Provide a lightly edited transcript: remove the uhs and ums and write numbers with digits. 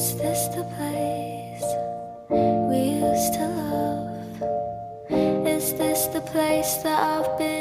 Is this the place we used to love? Is this the place that I've been